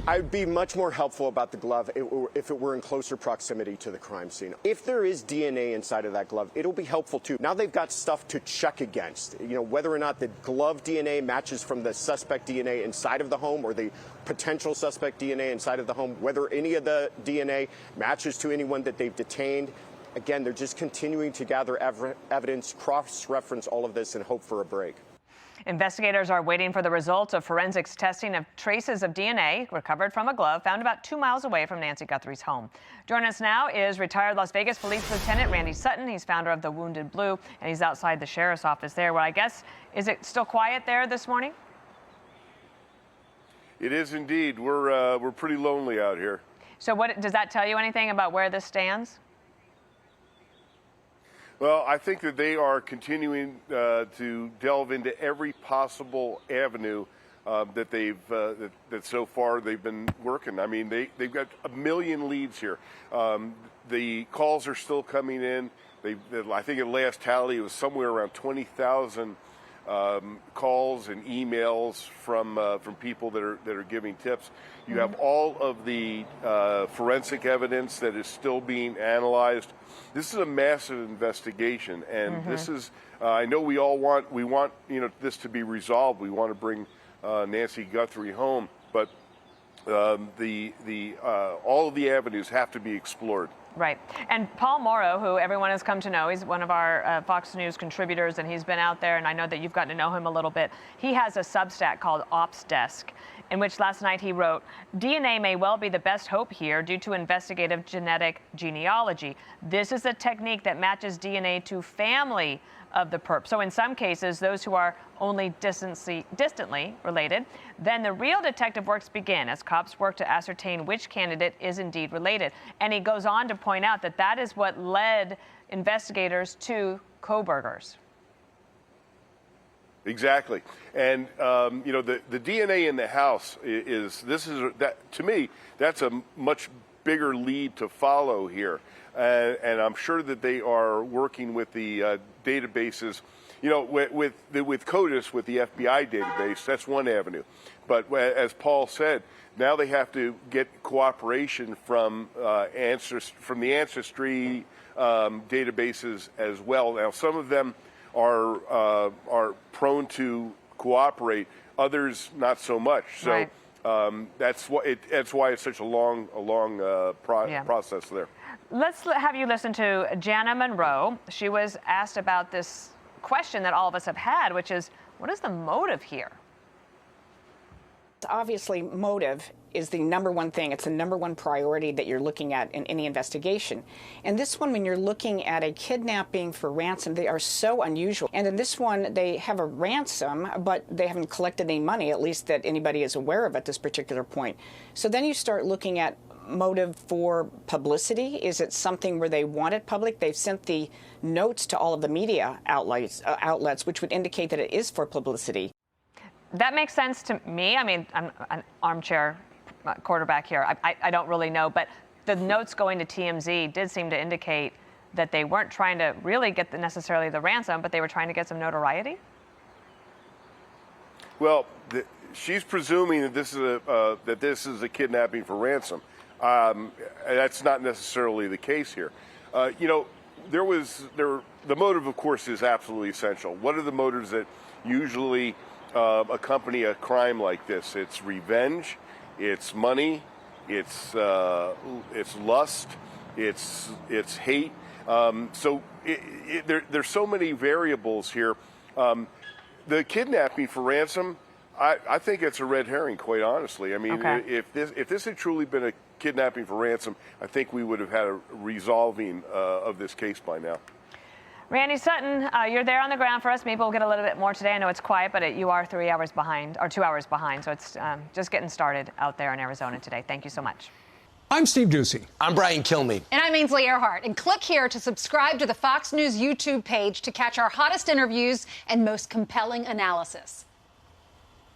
I'd be much more helpful about the glove if it were in closer proximity to the crime scene. If there is DNA inside of that glove, it'll be helpful too. Now they've got stuff to check against, whether or not the glove DNA matches from the suspect DNA inside of the home or the potential suspect DNA inside of the home, whether any of the DNA matches to anyone that they've detained. Again, they're just continuing to gather evidence, cross-reference all of this, and hope for a break. Investigators are waiting for the results of forensics testing of traces of DNA recovered from a glove found about 2 miles away from Nancy Guthrie's home. Joining us now is retired Las Vegas Police Lieutenant Randy Sutton. He's founder of the Wounded Blue, and he's outside the sheriff's office there. Well, I guess, is it still quiet there this morning? It is indeed. We're pretty lonely out here. So what does that tell you anything about where this stands? Well, I think that they are continuing to delve into every possible avenue that so far they've been working. I mean, they've got a million leads here. The calls are still coming in. I think at last tally it was somewhere around 20,000 calls and emails from people that are giving tips. You have all of the forensic evidence that is still being analyzed. This is a massive investigation, and this is. I know we want this to be resolved. We want to bring Nancy Guthrie home, but all of the avenues have to be explored. Right. And Paul Morrow, who everyone has come to know, he's one of our Fox News contributors, and he's been out there, and I know that you've gotten to know him a little bit. He has a Substack called Ops Desk, in which last night he wrote, DNA may well be the best hope here due to investigative genetic genealogy. This is a technique that matches DNA to family of the perp. So in some cases, those who are only distantly related, then the real detective works begin as cops work to ascertain which candidate is indeed related. And he goes on to point out that that is what led investigators to Kohberger's. Exactly. And, the DNA in the house to me, that's a much bigger lead to follow here. And I'm sure that they are working with the databases, with CODIS, with the FBI database. That's one avenue. But as Paul said, now they have to get cooperation from the ancestry databases as well. Now, some of them are prone to cooperate, others not so much. So right. That's why it's such a long process there. Let's have you listen to Jana Monroe. She was asked about this question that all of us have had, which is, what is the motive here? Obviously, motive is the number one thing. It's the number one priority that you're looking at in any investigation. And this one, when you're looking at a kidnapping for ransom, they are so unusual. And in this one, they have a ransom, but they haven't collected any money, at least that anybody is aware of at this particular point. So then you start looking at motive for publicity. Is it something where they want it public? They've sent the notes to all of the media outlets, which would indicate that it is for publicity. That makes sense to me. I mean, I'm an armchair quarterback here. I don't really know, but the notes going to TMZ did seem to indicate that they weren't trying to really get necessarily the ransom, but they were trying to get some notoriety. Well, she's presuming that this is a kidnapping for ransom. That's not necessarily the case here. The motive, of course, is absolutely essential. What are the motives that usually accompany a crime like this? It's revenge, it's money, it's lust, it's hate. So there's so many variables here. The kidnapping for ransom, I think it's a red herring, quite honestly. I mean, okay. If this had truly been a kidnapping for ransom, I think we would have had a resolving of this case by now. Randy Sutton, you're there on the ground for us. Maybe we'll get a little bit more today. I know it's quiet, but you are 3 hours behind, or 2 hours behind, so it's just getting started out there in Arizona today. Thank you so much. I'm Steve Doocy. I'm Brian Kilmeade. And I'm Ainsley Earhart. And click here to subscribe to the Fox News YouTube page to catch our hottest interviews and most compelling analysis.